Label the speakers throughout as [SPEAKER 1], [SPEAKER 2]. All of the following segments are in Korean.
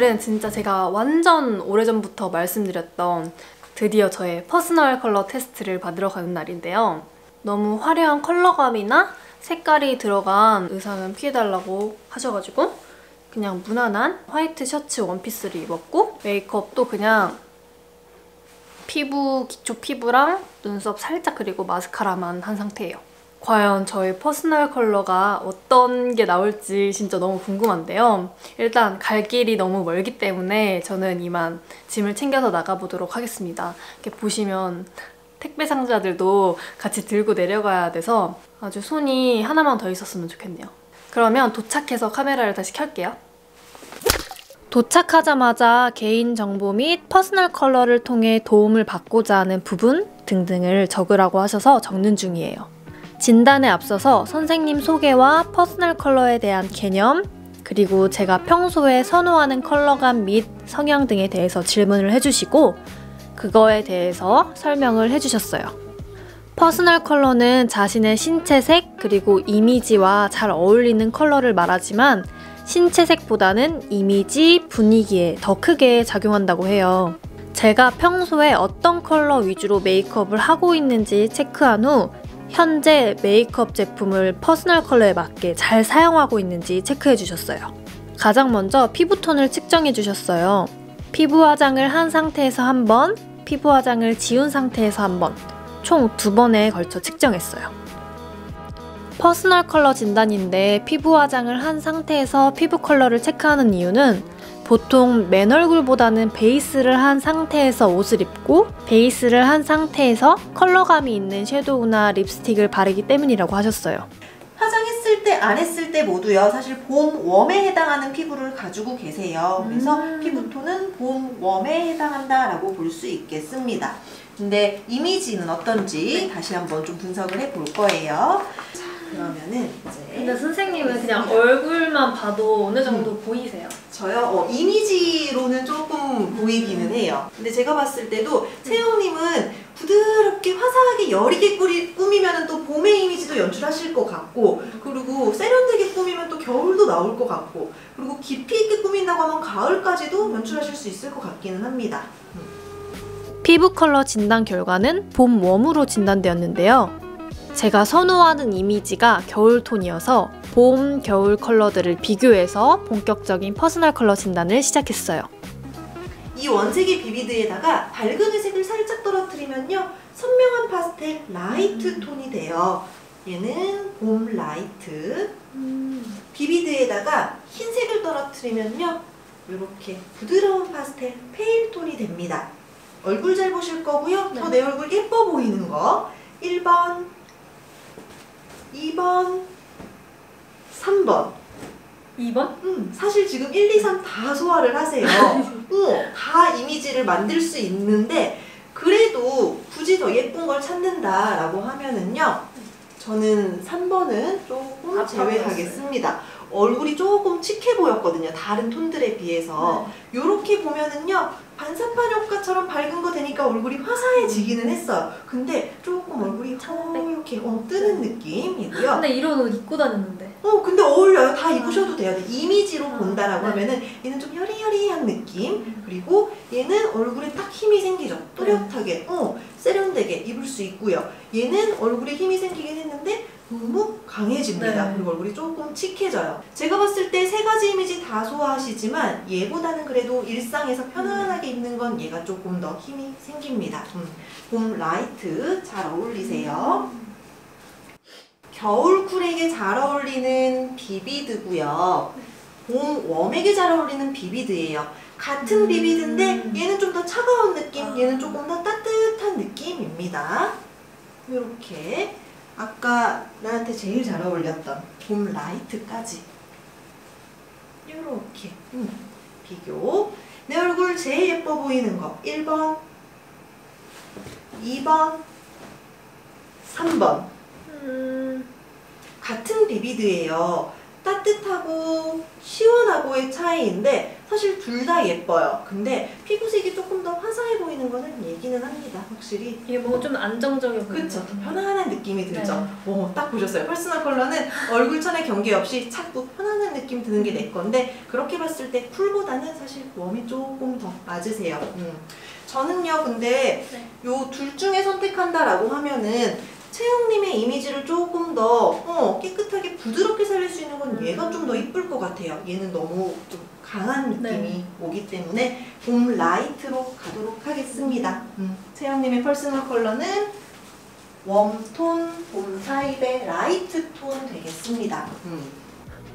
[SPEAKER 1] 오늘은 진짜 제가 완전 오래전부터 말씀드렸던 드디어 저의 퍼스널 컬러 테스트를 받으러 가는 날인데요. 너무 화려한 컬러감이나 색깔이 들어간 의상은 피해달라고 하셔가지고 그냥 무난한 화이트 셔츠 원피스를 입었고 메이크업도 그냥 기초 피부랑 눈썹 살짝 그리고 마스카라만 한 상태예요. 과연 저의 퍼스널 컬러가 어떤 게 나올지 진짜 너무 궁금한데요. 일단 갈 길이 너무 멀기 때문에 저는 이만 짐을 챙겨서 나가보도록 하겠습니다. 이렇게 보시면 택배 상자들도 같이 들고 내려가야 돼서 아주 손이 하나만 더 있었으면 좋겠네요. 그러면 도착해서 카메라를 다시 켤게요. 도착하자마자 개인정보 및 퍼스널 컬러를 통해 도움을 받고자 하는 부분 등등을 적으라고 하셔서 적는 중이에요. 진단에 앞서서 선생님 소개와 퍼스널 컬러에 대한 개념, 그리고 제가 평소에 선호하는 컬러감 및 성향 등에 대해서 질문을 해주시고 그거에 대해서 설명을 해주셨어요. 퍼스널 컬러는 자신의 신체색 그리고 이미지와 잘 어울리는 컬러를 말하지만 신체색보다는 이미지, 분위기에 더 크게 작용한다고 해요. 제가 평소에 어떤 컬러 위주로 메이크업을 하고 있는지 체크한 후 현재 메이크업 제품을 퍼스널 컬러에 맞게 잘 사용하고 있는지 체크해 주셨어요. 가장 먼저 피부톤을 측정해 주셨어요. 피부 화장을 한 상태에서 한 번, 피부 화장을 지운 상태에서 한 번, 총 2번에 걸쳐 측정했어요. 퍼스널 컬러 진단인데 피부 화장을 한 상태에서 피부 컬러를 체크하는 이유는 보통 맨 얼굴보다는 베이스를 한 상태에서 옷을 입고 베이스를 한 상태에서 컬러감이 있는 섀도우나 립스틱을 바르기 때문이라고 하셨어요.
[SPEAKER 2] 화장했을 때, 안 했을 때 모두요. 사실 봄 웜에 해당하는 피부를 가지고 계세요. 그래서 피부톤은 봄 웜에 해당한다라고 볼 수 있겠습니다. 근데 이미지는 어떤지 다시 한번 좀 분석을 해볼 거예요. 자, 그러면은 이제
[SPEAKER 1] 근데 선생님은 그냥 얼굴만 봐도 어느 정도 보이세요?
[SPEAKER 2] 저요? 이미지로는 조금 보이기는 해요. 근데 제가 봤을 때도 채영님은 부드럽게 화사하게 여리게 꾸미면 또 봄의 이미지도 연출하실 것 같고, 그리고 세련되게 꾸미면 또 겨울도 나올 것 같고, 그리고 깊이 있게 꾸민다고 하면 가을까지도 연출하실 수 있을 것 같기는 합니다.
[SPEAKER 1] 피부 컬러 진단 결과는 봄 웜으로 진단되었는데요. 제가 선호하는 이미지가 겨울톤이어서 봄, 겨울 컬러들을 비교해서 본격적인 퍼스널 컬러 진단을 시작했어요.
[SPEAKER 2] 이 원색의 비비드에다가 밝은 회색을 살짝 떨어뜨리면요, 선명한 파스텔 라이트 톤이 돼요. 얘는 봄 라이트. 비비드에다가 흰색을 떨어뜨리면요, 이렇게 부드러운 파스텔 페일 톤이 됩니다. 얼굴 잘 보실 거고요. 더 내 얼굴 예뻐 보이는 거 1번, 2번, 3번.
[SPEAKER 1] 2번?
[SPEAKER 2] 사실 지금 1, 2, 3 다 소화를 하세요. 다 이미지를 만들 수 있는데 그래도 굳이 더 예쁜 걸 찾는다라고 하면은요, 저는 3번은 조금 제외하겠습니다. 얼굴이 조금 칙해 보였거든요, 다른 톤들에 비해서. 이렇게 보면은요, 반사판 효과처럼 밝은 거 되니까 얼굴이 화사해지기는 했어요. 근데 조금 얼굴이 이렇게 뜨는 느낌이고요.
[SPEAKER 1] 근데 이런 옷 입고 다녔는데.
[SPEAKER 2] 근데 어울려요. 다 입으셔도 돼요. 이미지로 본다라고 하면은 얘는 좀 여리여리한 느낌. 그리고 얘는 얼굴에 딱 힘이 생기죠. 또렷하게, 세련되게 입을 수 있고요. 얘는 얼굴에 힘이 생기긴 했는데 너무 강해집니다. 그리고 얼굴이 조금 칙해져요. 제가 봤을 때 3가지 이미지 다 소화하시지만 얘보다는 그래도 일상에서 편안하게 입는 건 얘가 조금 더 힘이 생깁니다. 봄 라이트 잘 어울리세요. 겨울 쿨에게 잘 어울리는 비비드고요. 봄 웜에게 잘 어울리는 비비드예요. 같은 비비드인데 얘는 좀 더 차가운 느낌, 얘는 조금 더 따뜻한 느낌입니다. 이렇게 아까 나한테 제일 잘 어울렸던 봄 라이트까지 이렇게 비교. 내 얼굴 제일 예뻐 보이는 거 1번, 2번, 3번. 같은 비비드예요. 따뜻하고 시원하고의 차이인데 사실 둘 다 예뻐요. 근데 피부색이 조금 더 화사해 보이는 거는 얘기는 합니다. 확실히.
[SPEAKER 1] 이게 뭐 좀 안정적이고
[SPEAKER 2] 그렇죠. 편안한 느낌이 들죠. 딱 보셨어요. 퍼스널 컬러는 얼굴 천에 경계 없이 자꾸 편안한 느낌 드는 게 내 건데 그렇게 봤을 때 쿨보다는 사실 웜이 조금 더 맞으세요. 저는요 근데 요 둘 중에 선택한다라고 하면은 채영님의 이미지를 조금 더 깨끗하게 부드럽게 살릴 수 있는 건 얘가 좀 더 이쁠 것 같아요. 얘는 너무 좀 강한 느낌이 오기 때문에 봄 라이트로 가도록 하겠습니다. 채영님의 퍼스널 컬러는 웜톤, 봄 타입의 라이트 톤 되겠습니다.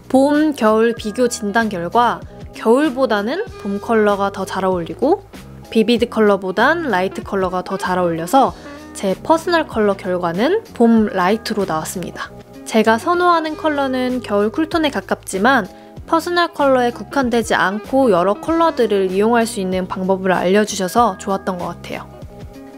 [SPEAKER 1] 봄, 겨울 비교 진단 결과 겨울보다는 봄 컬러가 더 잘 어울리고 비비드 컬러보단 라이트 컬러가 더 잘 어울려서 제 퍼스널 컬러 결과는 봄 라이트로 나왔습니다. 제가 선호하는 컬러는 겨울 쿨톤에 가깝지만 퍼스널 컬러에 국한되지 않고 여러 컬러들을 이용할 수 있는 방법을 알려주셔서 좋았던 것 같아요.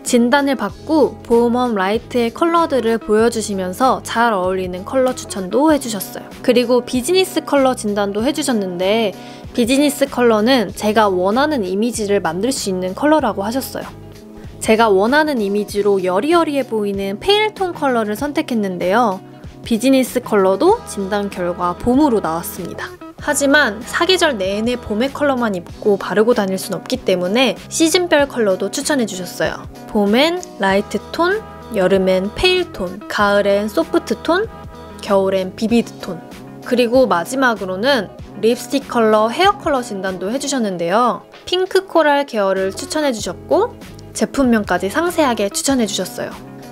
[SPEAKER 1] 진단을 받고 봄 라이트의 컬러들을 보여주시면서 잘 어울리는 컬러 추천도 해주셨어요. 그리고 비즈니스 컬러 진단도 해주셨는데 비즈니스 컬러는 제가 원하는 이미지를 만들 수 있는 컬러라고 하셨어요. 제가 원하는 이미지로 여리여리해 보이는 페일톤 컬러를 선택했는데요. 비즈니스 컬러도 진단 결과 봄으로 나왔습니다. 하지만 사계절 내내 봄의 컬러만 입고 바르고 다닐 순 없기 때문에 시즌별 컬러도 추천해 주셨어요. 봄엔 라이트 톤, 여름엔 페일 톤, 가을엔 소프트 톤, 겨울엔 비비드 톤. 그리고 마지막으로는 립스틱 컬러, 헤어 컬러 진단도 해주셨는데요. 핑크 코랄 계열을 추천해 주셨고 제품명까지 상세하게 추천해 주셨어요.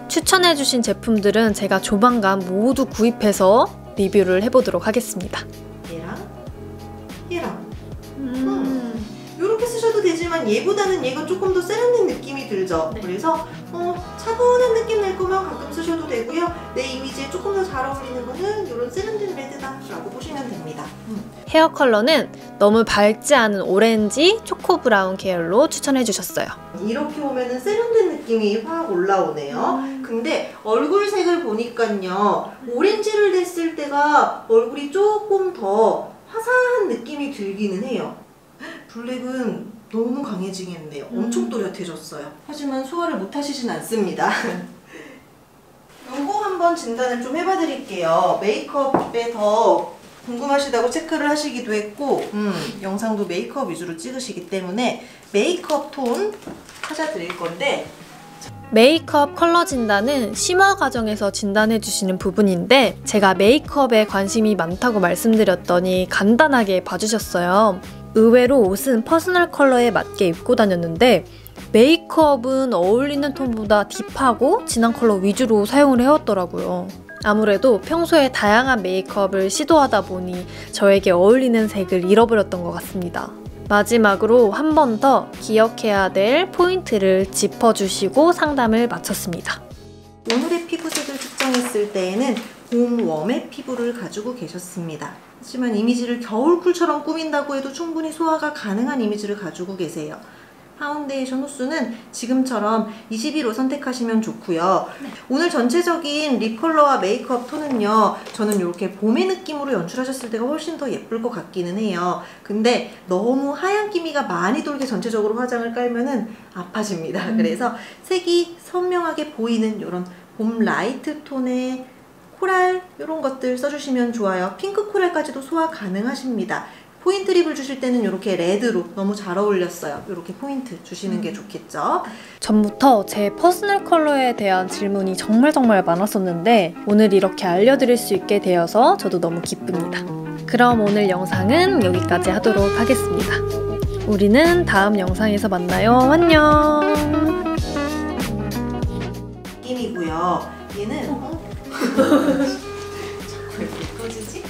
[SPEAKER 1] 추천해 주신 제품들은 제가 조만간 모두 구입해서 리뷰를 해보도록 하겠습니다.
[SPEAKER 2] 얘랑 이렇게 쓰셔도 되지만 얘보다는 얘가 조금 더 세련된 느낌이 들죠. 그래서 차분한 느낌 낼 거면 가끔 쓰셔도 되고요. 내 이미지에 조금 더 잘 어울리는 거는 이런 세련된 레드다 라고 보시면 됩니다.
[SPEAKER 1] 헤어 컬러는 너무 밝지 않은 오렌지, 초코 브라운 계열로 추천해 주셨어요.
[SPEAKER 2] 이렇게 보면은 세련된 느낌이 확 올라오네요. 근데 얼굴 색을 보니까요, 오렌지를 냈을 때가 얼굴이 조금 더 화사한 느낌이 들기는 해요. 블랙은 너무 강해지겠네요. 엄청 또렷해졌어요. 하지만 소화를 못 하시진 않습니다. 요거 한번 진단을 좀 해봐 드릴게요. 메이크업에 더 궁금하시다고 체크를 하시기도 했고 영상도 메이크업 위주로 찍으시기 때문에 메이크업 톤 찾아드릴 건데,
[SPEAKER 1] 메이크업 컬러 진단은 심화 과정에서 진단해 주시는 부분인데 제가 메이크업에 관심이 많다고 말씀드렸더니 간단하게 봐주셨어요. 의외로 옷은 퍼스널 컬러에 맞게 입고 다녔는데 메이크업은 어울리는 톤보다 딥하고 진한 컬러 위주로 사용을 해왔더라고요. 아무래도 평소에 다양한 메이크업을 시도하다 보니 저에게 어울리는 색을 잃어버렸던 것 같습니다. 마지막으로 한 번 더 기억해야 될 포인트를 짚어주시고 상담을 마쳤습니다.
[SPEAKER 2] 오늘의 피부색을 측정했을 때에는 봄 웜의 피부를 가지고 계셨습니다. 하지만 이미지를 겨울쿨처럼 꾸민다고 해도 충분히 소화가 가능한 이미지를 가지고 계세요. 파운데이션 호수는 지금처럼 21호 선택하시면 좋고요. 오늘 전체적인 립 컬러와 메이크업 톤은요, 저는 이렇게 봄의 느낌으로 연출하셨을 때가 훨씬 더 예쁠 것 같기는 해요. 근데 너무 하얀 기미가 많이 돌게 전체적으로 화장을 깔면은 아파집니다. 그래서 색이 선명하게 보이는 이런 봄 라이트 톤의 코랄 이런 것들 써주시면 좋아요. 핑크 코랄까지도 소화 가능하십니다. 포인트 립을 주실 때는 이렇게 레드로 너무 잘 어울렸어요. 이렇게 포인트 주시는 게 좋겠죠.
[SPEAKER 1] 전부터 제 퍼스널 컬러에 대한 질문이 정말 많았었는데 오늘 이렇게 알려드릴 수 있게 되어서 저도 너무 기쁩니다. 그럼 오늘 영상은 여기까지 하도록 하겠습니다. 우리는 다음 영상에서 만나요. 안녕.
[SPEAKER 2] 느낌이고요. 얘는 자꾸 왜 꺼지지?